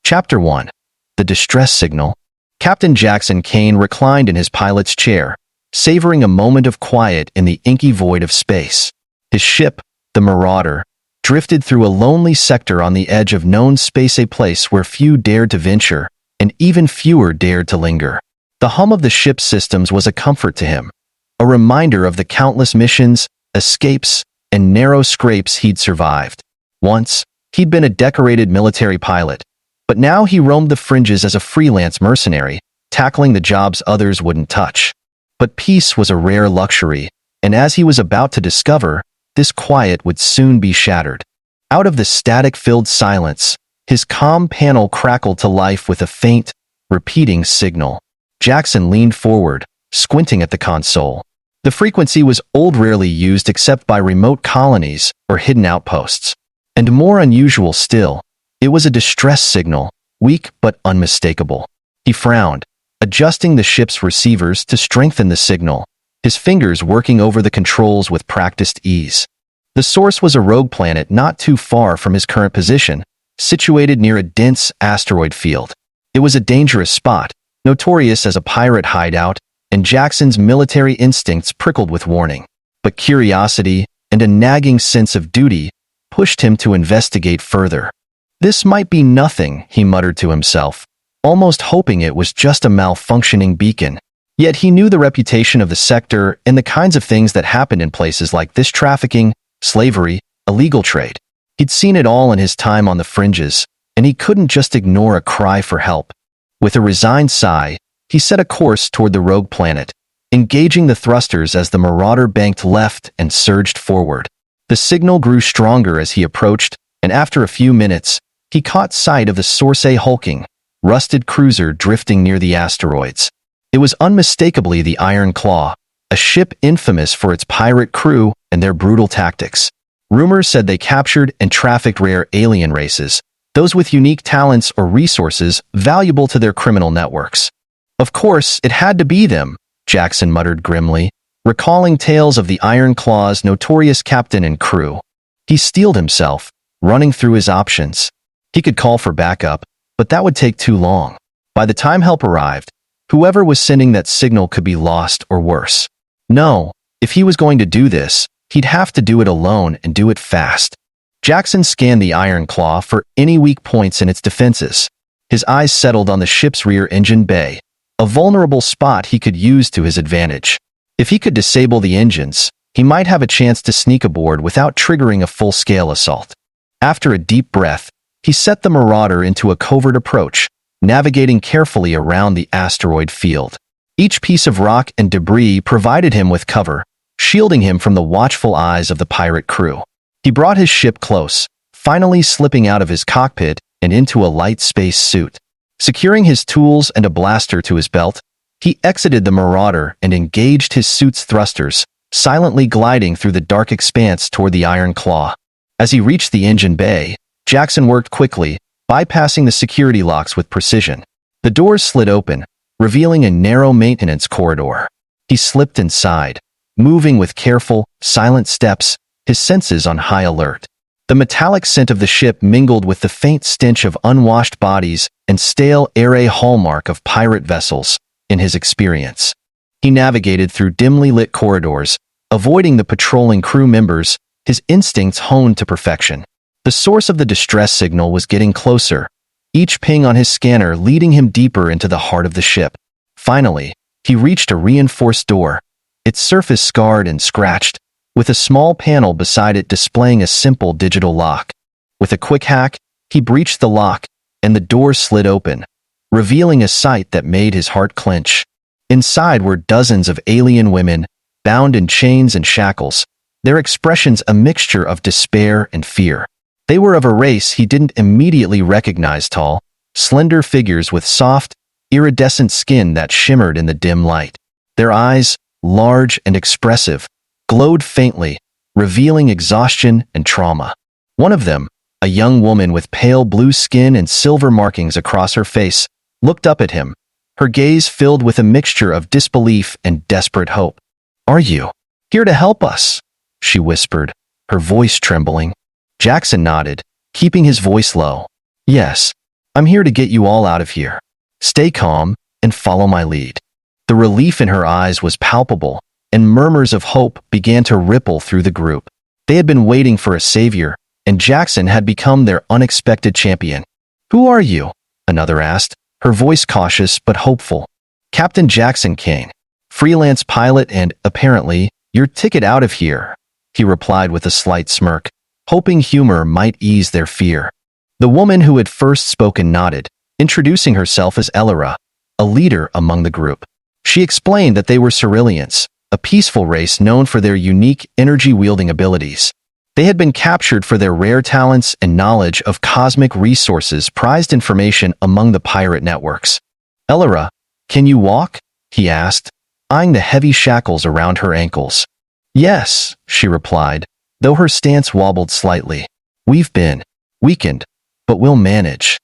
Chapter 1. The Distress Signal. Captain Jackson Kane reclined in his pilot's chair, savoring a moment of quiet in the inky void of space. His ship, the Marauder, drifted through a lonely sector on the edge of known space, a place where few dared to venture, and even fewer dared to linger. The hum of the ship's systems was a comfort to him, a reminder of the countless missions, escapes, and narrow scrapes he'd survived. Once, he'd been a decorated military pilot, but now he roamed the fringes as a freelance mercenary, tackling the jobs others wouldn't touch. But peace was a rare luxury, and as he was about to discover, this quiet would soon be shattered. Out of the static-filled silence, his comm panel crackled to life with a faint, repeating signal. Jackson leaned forward, squinting at the console. The frequency was old, rarely used except by remote colonies or hidden outposts. And more unusual still, it was a distress signal, weak but unmistakable. He frowned, adjusting the ship's receivers to strengthen the signal, his fingers working over the controls with practiced ease. The source was a rogue planet not too far from his current position, situated near a dense asteroid field. It was a dangerous spot, notorious as a pirate hideout, and Jackson's military instincts prickled with warning. But curiosity and a nagging sense of duty pushed him to investigate further. "This might be nothing," he muttered to himself, almost hoping it was just a malfunctioning beacon. Yet he knew the reputation of the sector and the kinds of things that happened in places like this: trafficking, slavery, illegal trade. He'd seen it all in his time on the fringes, and he couldn't just ignore a cry for help. With a resigned sigh, he set a course toward the rogue planet, engaging the thrusters as the Marauder banked left and surged forward. The signal grew stronger as he approached, and after a few minutes, he caught sight of the Source, a hulking, rusted cruiser drifting near the asteroids. It was unmistakably the Iron Claw, a ship infamous for its pirate crew and their brutal tactics. Rumors said they captured and trafficked rare alien races, those with unique talents or resources valuable to their criminal networks. Of course, it had to be them, Jackson muttered grimly, recalling tales of the Iron Claw's notorious captain and crew. He steeled himself, running through his options. He could call for backup, but that would take too long. By the time help arrived, whoever was sending that signal could be lost or worse. No, if he was going to do this, he'd have to do it alone and do it fast. Jackson scanned the Iron Claw for any weak points in its defenses. His eyes settled on the ship's rear engine bay, a vulnerable spot he could use to his advantage. If he could disable the engines, he might have a chance to sneak aboard without triggering a full-scale assault. After a deep breath, he set the Marauder into a covert approach, navigating carefully around the asteroid field. Each piece of rock and debris provided him with cover, shielding him from the watchful eyes of the pirate crew. He brought his ship close, finally slipping out of his cockpit and into a light space suit. Securing his tools and a blaster to his belt, he exited the Marauder and engaged his suit's thrusters, silently gliding through the dark expanse toward the Iron Claw. As he reached the engine bay, Jackson worked quickly, bypassing the security locks with precision. The doors slid open, revealing a narrow maintenance corridor. He slipped inside, moving with careful, silent steps, his senses on high alert. The metallic scent of the ship mingled with the faint stench of unwashed bodies and stale air, a hallmark of pirate vessels, in his experience. He navigated through dimly lit corridors, avoiding the patrolling crew members, his instincts honed to perfection. The source of the distress signal was getting closer, each ping on his scanner leading him deeper into the heart of the ship. Finally, he reached a reinforced door, its surface scarred and scratched, with a small panel beside it displaying a simple digital lock. With a quick hack, he breached the lock, and the door slid open, revealing a sight that made his heart clench. Inside were dozens of alien women, bound in chains and shackles, their expressions a mixture of despair and fear. They were of a race he didn't immediately recognize: tall, slender figures with soft, iridescent skin that shimmered in the dim light. Their eyes, large and expressive, glowed faintly, revealing exhaustion and trauma. One of them, a young woman with pale blue skin and silver markings across her face, looked up at him, her gaze filled with a mixture of disbelief and desperate hope. "Are you here to help us?" she whispered, her voice trembling. Jackson nodded, keeping his voice low. "Yes, I'm here to get you all out of here. Stay calm and follow my lead." The relief in her eyes was palpable, and murmurs of hope began to ripple through the group. They had been waiting for a savior, and Jackson had become their unexpected champion. "Who are you?" another asked, her voice cautious but hopeful. "Captain Jackson Kane, freelance pilot and, apparently, your ticket out of here," he replied with a slight smirk, hoping humor might ease their fear. The woman who had first spoken nodded, introducing herself as Elira, a leader among the group. She explained that they were Ceruleans, a peaceful race known for their unique energy-wielding abilities. They had been captured for their rare talents and knowledge of cosmic resources, prized information among the pirate networks. "Elira, can you walk?" he asked, eyeing the heavy shackles around her ankles. "Yes," she replied, though her stance wobbled slightly. "We've been weakened, but we'll manage."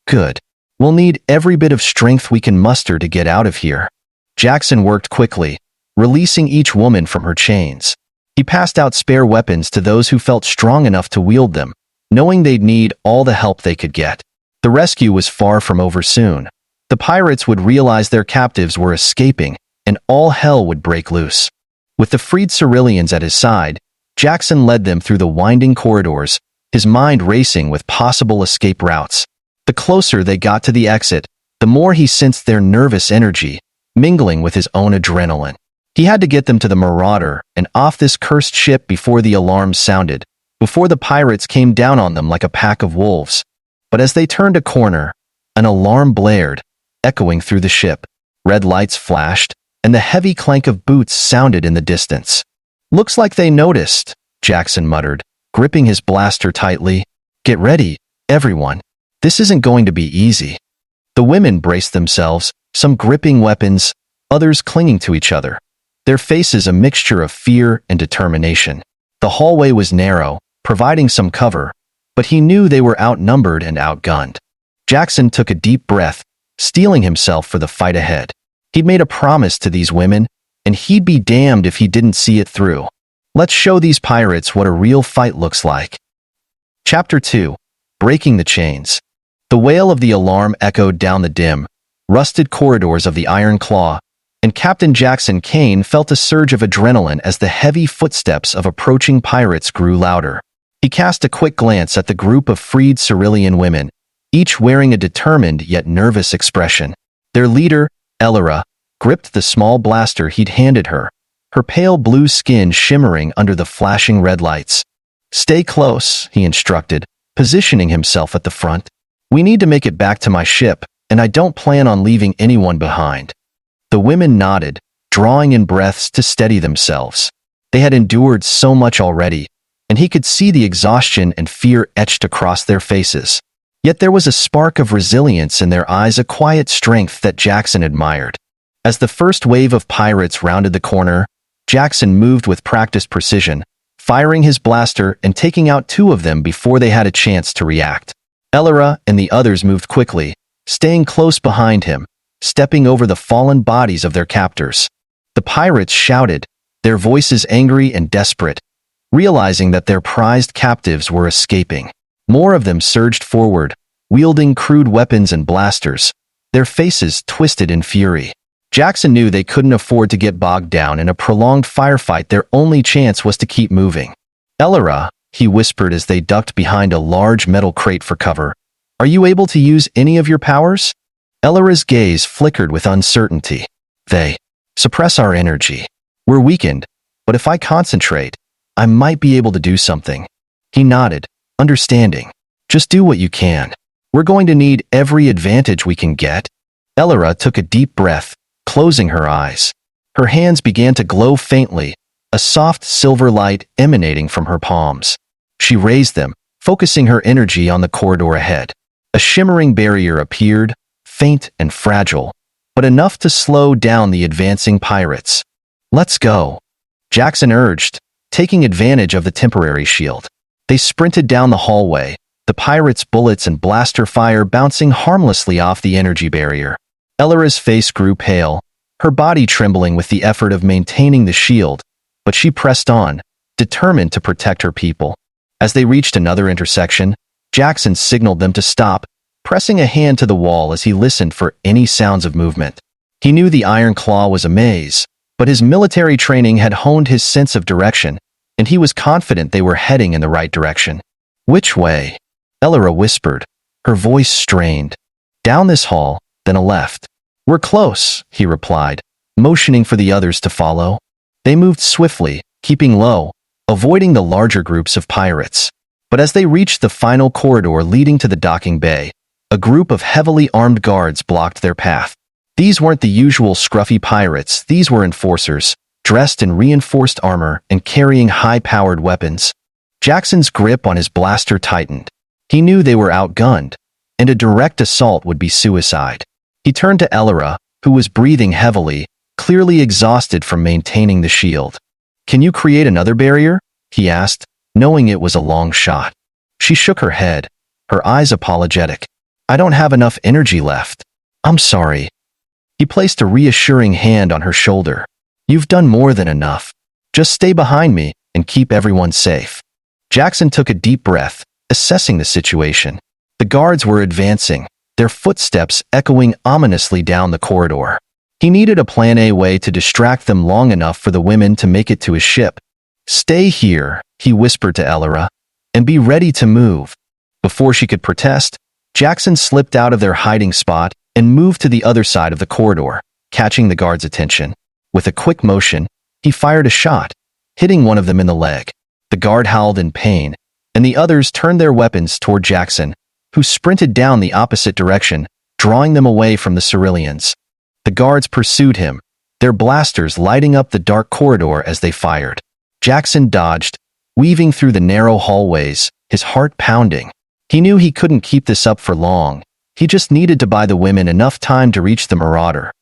"Good. We'll need every bit of strength we can muster to get out of here." Jackson worked quickly, releasing each woman from her chains. He passed out spare weapons to those who felt strong enough to wield them, knowing they'd need all the help they could get. The rescue was far from over soon. The pirates would realize their captives were escaping, and all hell would break loose. With the freed Ceruleans at his side, Jackson led them through the winding corridors, his mind racing with possible escape routes. The closer they got to the exit, the more he sensed their nervous energy, mingling with his own adrenaline. He had to get them to the Marauder and off this cursed ship before the alarms sounded, before the pirates came down on them like a pack of wolves. But as they turned a corner, an alarm blared, echoing through the ship. Red lights flashed, and the heavy clank of boots sounded in the distance. "Looks like they noticed," Jackson muttered, gripping his blaster tightly. "Get ready, everyone. This isn't going to be easy." The women braced themselves, some gripping weapons, others clinging to each other, their faces a mixture of fear and determination. The hallway was narrow, providing some cover, but he knew they were outnumbered and outgunned. Jackson took a deep breath, steeling himself for the fight ahead. He'd made a promise to these women, and he'd be damned if he didn't see it through. Let's show these pirates what a real fight looks like. Chapter 2. Breaking the Chains. The wail of the alarm echoed down the dim, rusted corridors of the Iron Claw, and Captain Jackson Kane felt a surge of adrenaline as the heavy footsteps of approaching pirates grew louder. He cast a quick glance at the group of freed Cerulean women, each wearing a determined yet nervous expression. Their leader, Elira, gripped the small blaster he'd handed her, her pale blue skin shimmering under the flashing red lights. "Stay close," he instructed, positioning himself at the front. "We need to make it back to my ship, and I don't plan on leaving anyone behind." The women nodded, drawing in breaths to steady themselves. They had endured so much already, and he could see the exhaustion and fear etched across their faces. Yet there was a spark of resilience in their eyes, a quiet strength that Jackson admired. As the first wave of pirates rounded the corner, Jackson moved with practiced precision, firing his blaster and taking out two of them before they had a chance to react. Elira and the others moved quickly, staying close behind him, stepping over the fallen bodies of their captors. The pirates shouted, their voices angry and desperate, realizing that their prized captives were escaping. More of them surged forward, wielding crude weapons and blasters, their faces twisted in fury. Jackson knew they couldn't afford to get bogged down in a prolonged firefight. Their only chance was to keep moving. "Elira," he whispered as they ducked behind a large metal crate for cover, "are you able to use any of your powers?" Elira's gaze flickered with uncertainty. "They suppress our energy. We're weakened, but if I concentrate, I might be able to do something." He nodded, understanding. "Just do what you can. We're going to need every advantage we can get." Elira took a deep breath, closing her eyes. Her hands began to glow faintly, a soft silver light emanating from her palms. She raised them, focusing her energy on the corridor ahead. A shimmering barrier appeared, faint and fragile, but enough to slow down the advancing pirates. "Let's go," Jackson urged, taking advantage of the temporary shield. They sprinted down the hallway, the pirates' bullets and blaster fire bouncing harmlessly off the energy barrier. Elira's face grew pale, her body trembling with the effort of maintaining the shield, but she pressed on, determined to protect her people. As they reached another intersection, Jackson signaled them to stop, pressing a hand to the wall as he listened for any sounds of movement. He knew the Iron Claw was a maze, but his military training had honed his sense of direction, and he was confident they were heading in the right direction. "Which way?" Elora whispered, her voice strained. "Down this hall, then a left." "We're close," he replied, motioning for the others to follow. They moved swiftly, keeping low, avoiding the larger groups of pirates. But as they reached the final corridor leading to the docking bay, a group of heavily armed guards blocked their path. These weren't the usual scruffy pirates, these were enforcers, dressed in reinforced armor and carrying high-powered weapons. Jackson's grip on his blaster tightened. He knew they were outgunned, and a direct assault would be suicide. He turned to Elora, who was breathing heavily, clearly exhausted from maintaining the shield. "Can you create another barrier?" he asked, knowing it was a long shot. She shook her head, her eyes apologetic. "I don't have enough energy left. I'm sorry." He placed a reassuring hand on her shoulder. "You've done more than enough. Just stay behind me and keep everyone safe." Jackson took a deep breath, assessing the situation. The guards were advancing, their footsteps echoing ominously down the corridor. He needed a plan A way to distract them long enough for the women to make it to his ship. "Stay here," he whispered to Elora, "and be ready to move." Before she could protest, Jackson slipped out of their hiding spot and moved to the other side of the corridor, catching the guards' attention. With a quick motion, he fired a shot, hitting one of them in the leg. The guard howled in pain, and the others turned their weapons toward Jackson, who sprinted down the opposite direction, drawing them away from the Ceruleans. The guards pursued him, their blasters lighting up the dark corridor as they fired. Jackson dodged, weaving through the narrow hallways, his heart pounding. He knew he couldn't keep this up for long. He just needed to buy the women enough time to reach the marauder.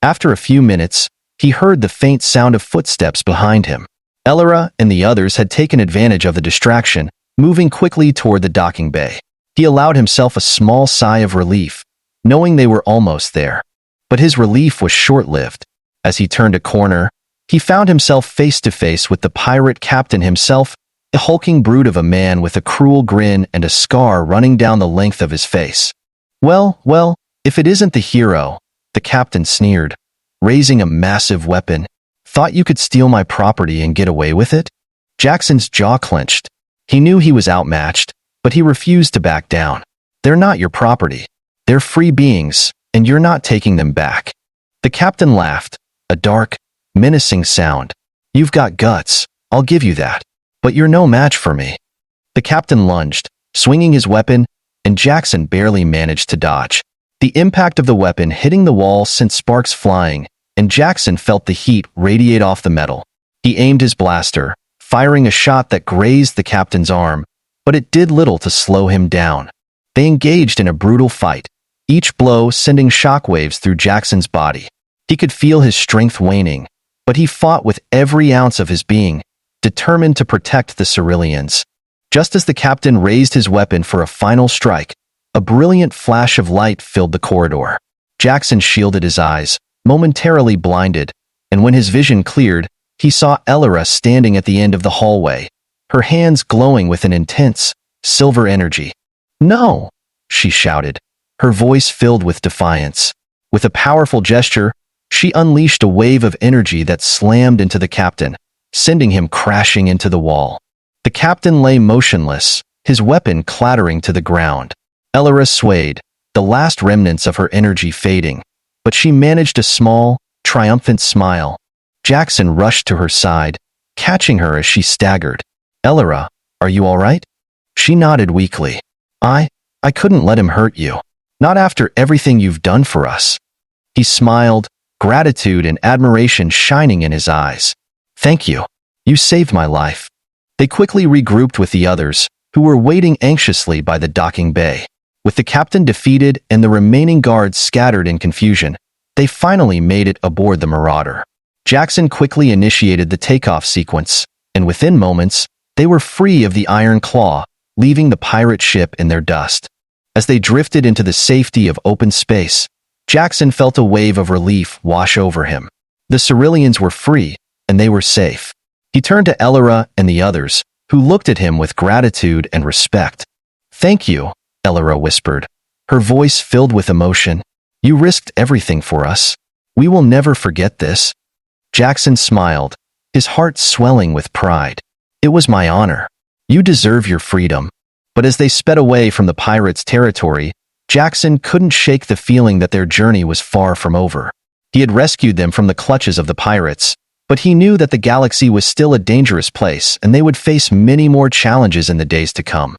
After a few minutes, he heard the faint sound of footsteps behind him. Elora and the others had taken advantage of the distraction, moving quickly toward the docking bay. He allowed himself a small sigh of relief, knowing they were almost there. But his relief was short-lived. As he turned a corner, he found himself face to face with the pirate captain himself, a hulking brute of a man with a cruel grin and a scar running down the length of his face. Well, if it isn't the hero," the captain sneered, raising a massive weapon. "Thought you could steal my property and get away with it?" Jackson's jaw clenched. He knew he was outmatched, but he refused to back down. "They're not your property. They're free beings, and you're not taking them back." The captain laughed, a dark, menacing sound. "You've got guts, I'll give you that. But you're no match for me." The captain lunged, swinging his weapon, and Jackson barely managed to dodge. The impact of the weapon hitting the wall sent sparks flying, and Jackson felt the heat radiate off the metal. He aimed his blaster, firing a shot that grazed the captain's arm, but it did little to slow him down. They engaged in a brutal fight, each blow sending shockwaves through Jackson's body. He could feel his strength waning, but he fought with every ounce of his being, determined to protect the Ceruleans. Just as the captain raised his weapon for a final strike, a brilliant flash of light filled the corridor. Jackson shielded his eyes, momentarily blinded, and when his vision cleared, he saw Elora standing at the end of the hallway, her hands glowing with an intense, silver energy. "No!" she shouted, her voice filled with defiance. With a powerful gesture, she unleashed a wave of energy that slammed into the captain, sending him crashing into the wall. The captain lay motionless, his weapon clattering to the ground. Elora swayed, the last remnants of her energy fading, but she managed a small, triumphant smile. Jackson rushed to her side, catching her as she staggered. "Elora, are you all right?" She nodded weakly. I couldn't let him hurt you. Not after everything you've done for us." He smiled, gratitude and admiration shining in his eyes. "Thank you. You saved my life." They quickly regrouped with the others, who were waiting anxiously by the docking bay. With the captain defeated and the remaining guards scattered in confusion, they finally made it aboard the Marauder. Jackson quickly initiated the takeoff sequence, and within moments, they were free of the Iron Claw, leaving the pirate ship in their dust. As they drifted into the safety of open space, Jackson felt a wave of relief wash over him. The Ceruleans were free, and they were safe. He turned to Elora and the others, who looked at him with gratitude and respect. "Thank you," Elora whispered, her voice filled with emotion. "You risked everything for us. We will never forget this." Jackson smiled, his heart swelling with pride. "It was my honor. You deserve your freedom." But as they sped away from the pirates' territory, Jackson couldn't shake the feeling that their journey was far from over. He had rescued them from the clutches of the pirates, but he knew that the galaxy was still a dangerous place and they would face many more challenges in the days to come.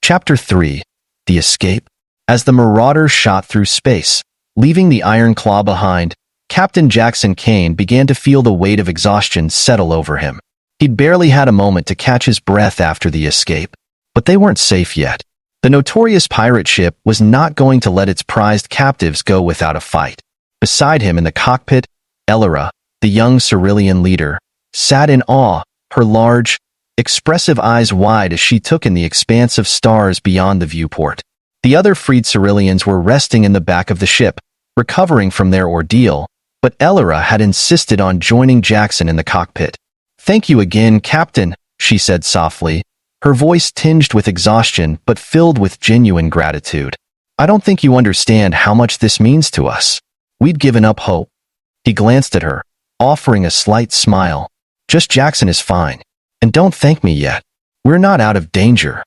Chapter 3. The Escape. As the Marauder shot through space, leaving the Iron Claw behind, Captain Jackson Kane began to feel the weight of exhaustion settle over him. He'd barely had a moment to catch his breath after the escape, but they weren't safe yet. The notorious pirate ship was not going to let its prized captives go without a fight. Beside him in the cockpit, Elora, the young Cerulean leader, sat in awe, her large, expressive eyes wide as she took in the expanse of stars beyond the viewport. The other freed Ceruleans were resting in the back of the ship, recovering from their ordeal, but Elora had insisted on joining Jackson in the cockpit. "Thank you again, Captain," she said softly, her voice tinged with exhaustion but filled with genuine gratitude. "I don't think you understand how much this means to us. We'd given up hope." He glanced at her, offering a slight smile. "Just Jackson is fine. And don't thank me yet. We're not out of danger."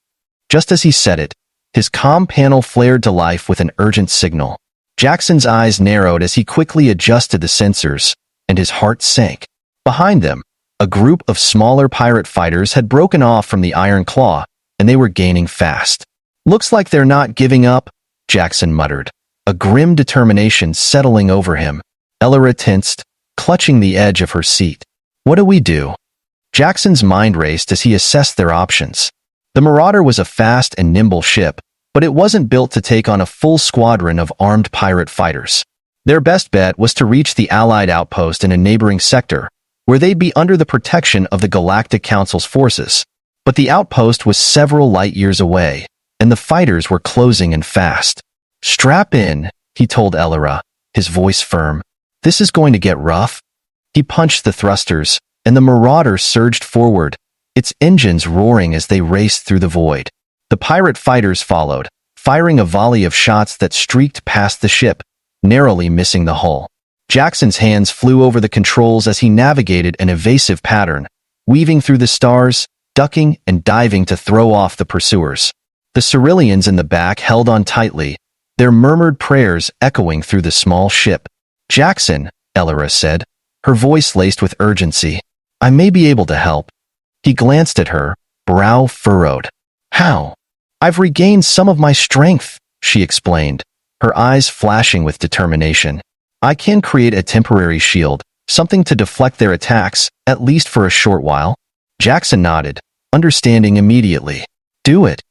Just as he said it, his comm panel flared to life with an urgent signal. Jackson's eyes narrowed as he quickly adjusted the sensors, and his heart sank. Behind them, a group of smaller pirate fighters had broken off from the Iron Claw, and they were gaining fast. "Looks like they're not giving up," Jackson muttered, a grim determination settling over him. Elora tensed, clutching the edge of her seat. "What do we do?" Jackson's mind raced as he assessed their options. The Marauder was a fast and nimble ship, but it wasn't built to take on a full squadron of armed pirate fighters. Their best bet was to reach the Allied outpost in a neighboring sector, where they'd be under the protection of the Galactic Council's forces. But the outpost was several light years away, and the fighters were closing in fast. "Strap in," he told Elora, his voice firm. "This is going to get rough." He punched the thrusters, and the Marauder surged forward, its engines roaring as they raced through the void. The pirate fighters followed, firing a volley of shots that streaked past the ship, narrowly missing the hull. Jackson's hands flew over the controls as he navigated an evasive pattern, weaving through the stars, ducking and diving to throw off the pursuers. The Ceruleans in the back held on tightly, their murmured prayers echoing through the small ship. "Jackson," Elora said, her voice laced with urgency, "I may be able to help." He glanced at her, brow furrowed. "How?" "I've regained some of my strength," she explained, her eyes flashing with determination. "I can create a temporary shield, something to deflect their attacks, at least for a short while." Jackson nodded, understanding immediately. "Do it."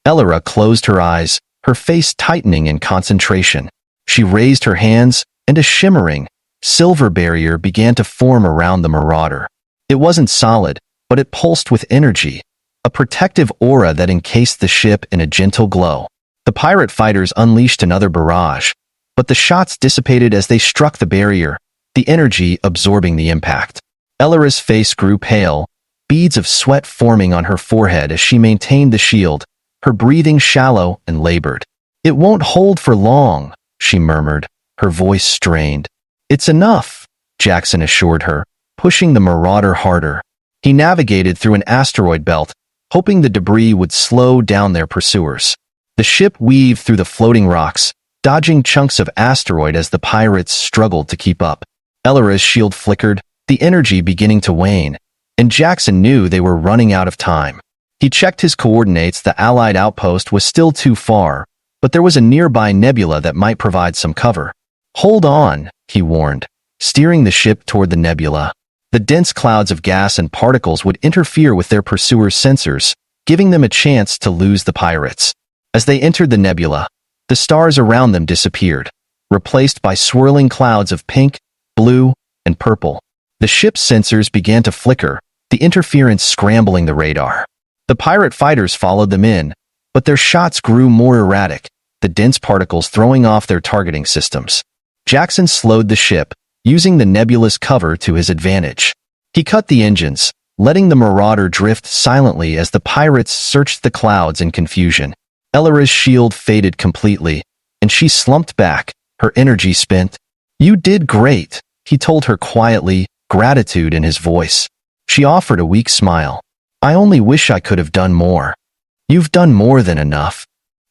Elora closed her eyes, her face tightening in concentration. She raised her hands, and a shimmering, silver barrier began to form around the Marauder. It wasn't solid, but it pulsed with energy, a protective aura that encased the ship in a gentle glow. The pirate fighters unleashed another barrage, but the shots dissipated as they struck the barrier, the energy absorbing the impact. Elora's face grew pale, beads of sweat forming on her forehead as she maintained the shield, her breathing shallow and labored. "It won't hold for long," she murmured, her voice strained. "It's enough," Jackson assured her, pushing the Marauder harder. He navigated through an asteroid belt, hoping the debris would slow down their pursuers. The ship weaved through the floating rocks, dodging chunks of asteroid as the pirates struggled to keep up. Elora's shield flickered, the energy beginning to wane, and Jackson knew they were running out of time. He checked his coordinates. The Allied outpost was still too far, but there was a nearby nebula that might provide some cover. "Hold on," he warned, steering the ship toward the nebula. The dense clouds of gas and particles would interfere with their pursuers' sensors, giving them a chance to lose the pirates. As they entered the nebula, the stars around them disappeared, replaced by swirling clouds of pink, blue, and purple. The ship's sensors began to flicker, the interference scrambling the radar. The pirate fighters followed them in, but their shots grew more erratic, the dense particles throwing off their targeting systems. Jackson slowed the ship, using the nebula's cover to his advantage. He cut the engines, letting the Marauder drift silently as the pirates searched the clouds in confusion. Ellara's shield faded completely, and she slumped back, her energy spent. "You did great," he told her quietly, gratitude in his voice. She offered a weak smile. "I only wish I could have done more." "You've done more than enough."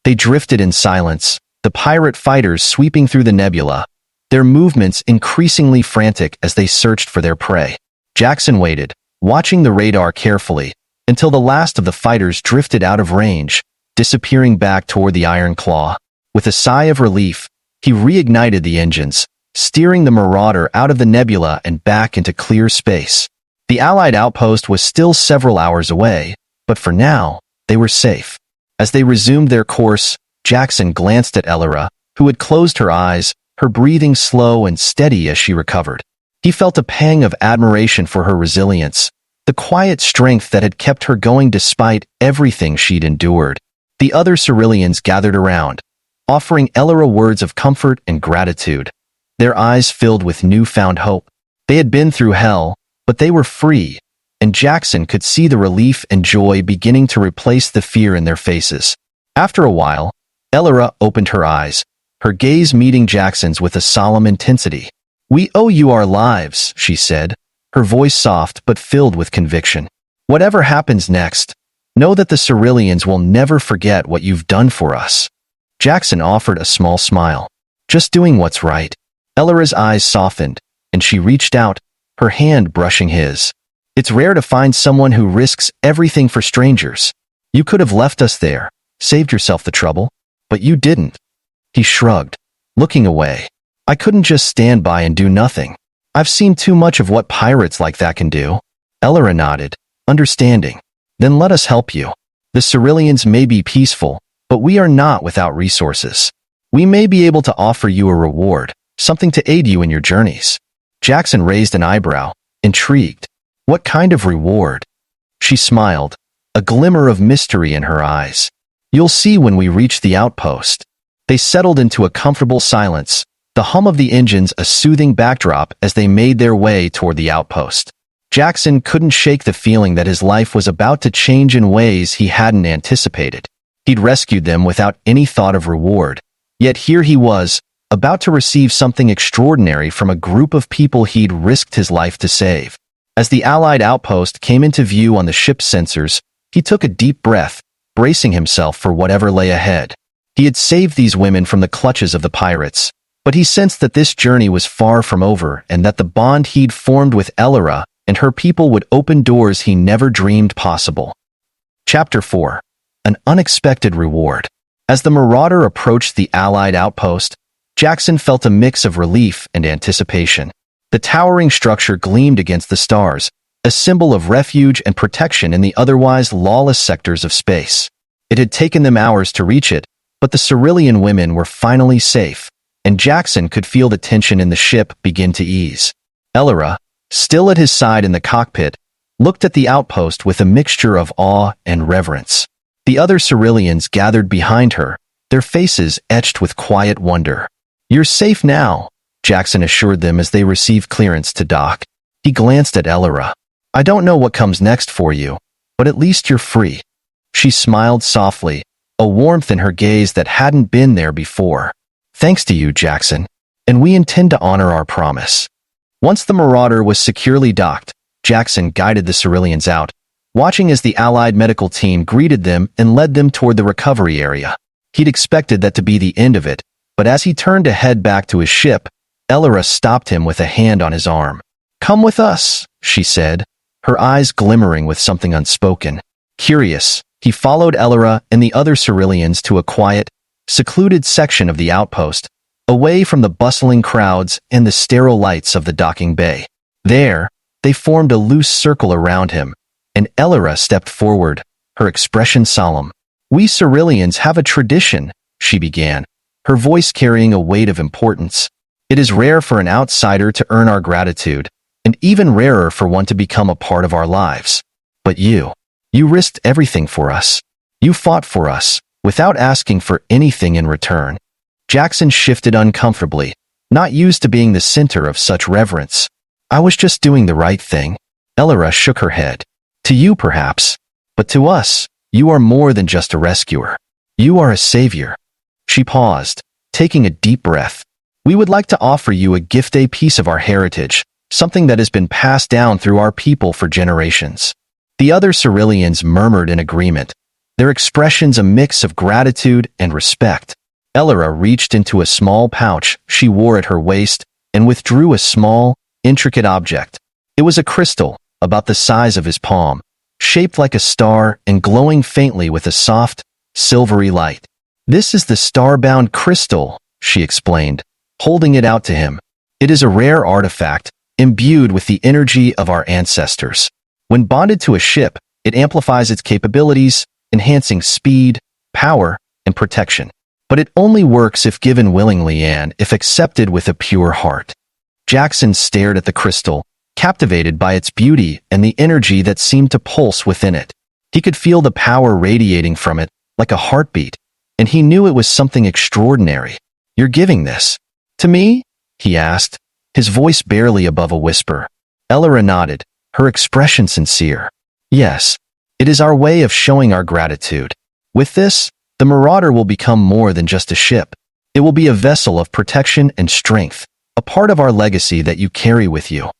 They drifted in silence, the pirate fighters sweeping through the nebula, their movements increasingly frantic as they searched for their prey. Jackson waited, watching the radar carefully, until the last of the fighters drifted out of range, disappearing back toward the Iron Claw. With a sigh of relief, he reignited the engines, steering the Marauder out of the nebula and back into clear space. The Allied outpost was still several hours away, but for now, they were safe. As they resumed their course, Jackson glanced at Ellara, who had closed her eyes, her breathing slow and steady as she recovered. He felt a pang of admiration for her resilience, the quiet strength that had kept her going despite everything she'd endured. The other Ceruleans gathered around, offering Ellara words of comfort and gratitude, their eyes filled with newfound hope. They had been through hell, but they were free, and Jackson could see the relief and joy beginning to replace the fear in their faces. After a while, Ellara opened her eyes, her gaze meeting Jackson's with a solemn intensity. "We owe you our lives," she said, her voice soft but filled with conviction. "Whatever happens next, know that the Ceruleans will never forget what you've done for us." Jackson offered a small smile. "Just doing what's right." Ellara's eyes softened, and she reached out, her hand brushing his. "It's rare to find someone who risks everything for strangers. You could have left us there, saved yourself the trouble, but you didn't." He shrugged, looking away. "I couldn't just stand by and do nothing. I've seen too much of what pirates like that can do." Ellara nodded, understanding. "Then let us help you. The Ceruleans may be peaceful, but we are not without resources. We may be able to offer you a reward, something to aid you in your journeys." Jackson raised an eyebrow, intrigued. "What kind of reward?" She smiled, a glimmer of mystery in her eyes. "You'll see when we reach the outpost." They settled into a comfortable silence, the hum of the engines a soothing backdrop as they made their way toward the outpost. Jackson couldn't shake the feeling that his life was about to change in ways he hadn't anticipated. He'd rescued them without any thought of reward, yet here he was, about to receive something extraordinary from a group of people he'd risked his life to save. As the Allied outpost came into view on the ship's sensors, he took a deep breath, bracing himself for whatever lay ahead. He had saved these women from the clutches of the pirates, but he sensed that this journey was far from over and that the bond he'd formed with Ellara and her people would open doors he never dreamed possible. Chapter 4. An Unexpected Reward. As the Marauder approached the Allied outpost, Jackson felt a mix of relief and anticipation. The towering structure gleamed against the stars, a symbol of refuge and protection in the otherwise lawless sectors of space. It had taken them hours to reach it, but the Cerulean women were finally safe, and Jackson could feel the tension in the ship begin to ease. Ellara, still at his side in the cockpit, looked at the outpost with a mixture of awe and reverence. The other Ceruleans gathered behind her, their faces etched with quiet wonder. "You're safe now," Jackson assured them as they received clearance to dock. He glanced at Ellara. "I don't know what comes next for you, but at least you're free." She smiled softly, a warmth in her gaze that hadn't been there before. "Thanks to you, Jackson, and we intend to honor our promise." Once the Marauder was securely docked, Jackson guided the Ceruleans out, watching as the Allied medical team greeted them and led them toward the recovery area. He'd expected that to be the end of it, but as he turned to head back to his ship, Ellara stopped him with a hand on his arm. "Come with us," she said, her eyes glimmering with something unspoken. Curious, he followed Ellara and the other Ceruleans to a quiet, secluded section of the outpost, away from the bustling crowds and the sterile lights of the docking bay. There, they formed a loose circle around him, and Ellara stepped forward, her expression solemn. "We Ceruleans have a tradition," she began, her voice carrying a weight of importance. "It is rare for an outsider to earn our gratitude, and even rarer for one to become a part of our lives. But you risked everything for us. You fought for us, without asking for anything in return." Jackson shifted uncomfortably, not used to being the center of such reverence. "I was just doing the right thing." Ellara shook her head. "To you, perhaps, but to us, you are more than just a rescuer." You are a savior. She paused, taking a deep breath. We would like to offer you a gift, a piece of our heritage, something that has been passed down through our people for generations. The other Ceruleans murmured in agreement, their expressions a mix of gratitude and respect. Elora reached into a small pouch she wore at her waist and withdrew a small, intricate object. It was a crystal, about the size of his palm, shaped like a star and glowing faintly with a soft, silvery light. This is the star-bound crystal, she explained, holding it out to him. It is a rare artifact, imbued with the energy of our ancestors. When bonded to a ship, it amplifies its capabilities, enhancing speed, power, and protection. But it only works if given willingly and if accepted with a pure heart. Jackson stared at the crystal, captivated by its beauty and the energy that seemed to pulse within it. He could feel the power radiating from it, like a heartbeat, and he knew it was something extraordinary. You're giving this to me? He asked, his voice barely above a whisper. Elora nodded, her expression sincere. Yes, it is our way of showing our gratitude. With this, the Marauder will become more than just a ship. It will be a vessel of protection and strength, a part of our legacy that you carry with you.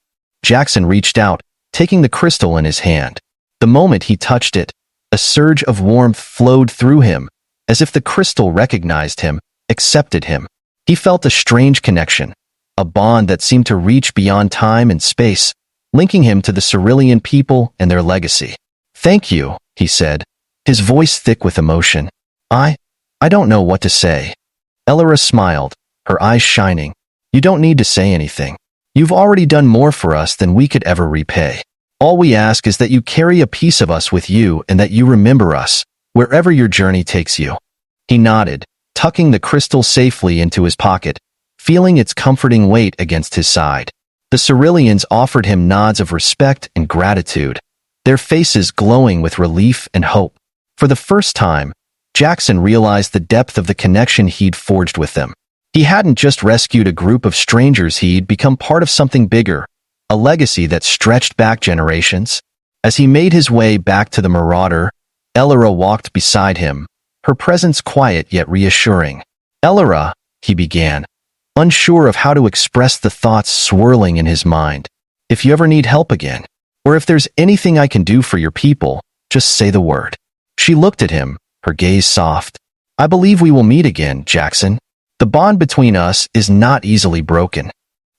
Jackson reached out, taking the crystal in his hand. The moment he touched it, a surge of warmth flowed through him, as if the crystal recognized him, accepted him. He felt a strange connection, a bond that seemed to reach beyond time and space, linking him to the Cerulean people and their legacy. Thank you, he said, his voice thick with emotion. I don't know what to say. Elora smiled, her eyes shining. You don't need to say anything. You've already done more for us than we could ever repay. All we ask is that you carry a piece of us with you and that you remember us, wherever your journey takes you. He nodded, tucking the crystal safely into his pocket, feeling its comforting weight against his side. The Ceruleans offered him nods of respect and gratitude, their faces glowing with relief and hope. For the first time, Jackson realized the depth of the connection he'd forged with them. He hadn't just rescued a group of strangers, he'd become part of something bigger, a legacy that stretched back generations. As he made his way back to the Marauder, Elora walked beside him, her presence quiet yet reassuring. Elora, he began, unsure of how to express the thoughts swirling in his mind. If you ever need help again, or if there's anything I can do for your people, just say the word. She looked at him, her gaze soft. I believe we will meet again, Jackson. The bond between us is not easily broken.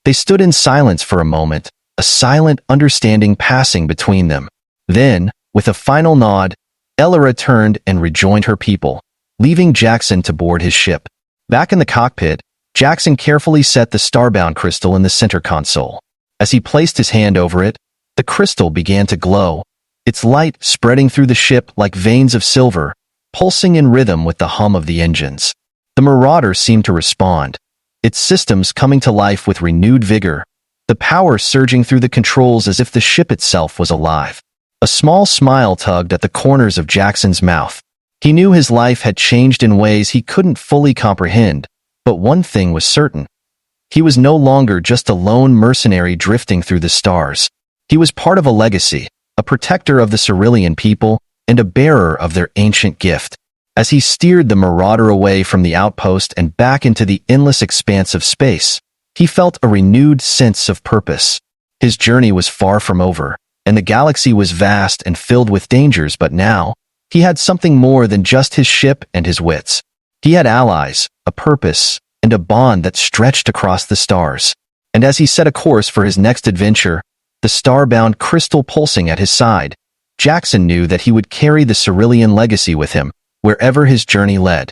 They stood in silence for a moment, a silent understanding passing between them. Then, with a final nod, Elora turned and rejoined her people, leaving Jackson to board his ship. Back in the cockpit, Jackson carefully set the starbound crystal in the center console. As he placed his hand over it, the crystal began to glow, its light spreading through the ship like veins of silver, pulsing in rhythm with the hum of the engines. The Marauder seemed to respond, its systems coming to life with renewed vigor, the power surging through the controls as if the ship itself was alive. A small smile tugged at the corners of Jackson's mouth. He knew his life had changed in ways he couldn't fully comprehend, but one thing was certain. He was no longer just a lone mercenary drifting through the stars. He was part of a legacy, a protector of the Cerulean people, and a bearer of their ancient gift. As he steered the Marauder away from the outpost and back into the endless expanse of space, he felt a renewed sense of purpose. His journey was far from over, and the galaxy was vast and filled with dangers, but now, he had something more than just his ship and his wits. He had allies, a purpose, and a bond that stretched across the stars. And as he set a course for his next adventure, the star-bound crystal pulsing at his side, Jackson knew that he would carry the Cerulean legacy with him, wherever his journey led.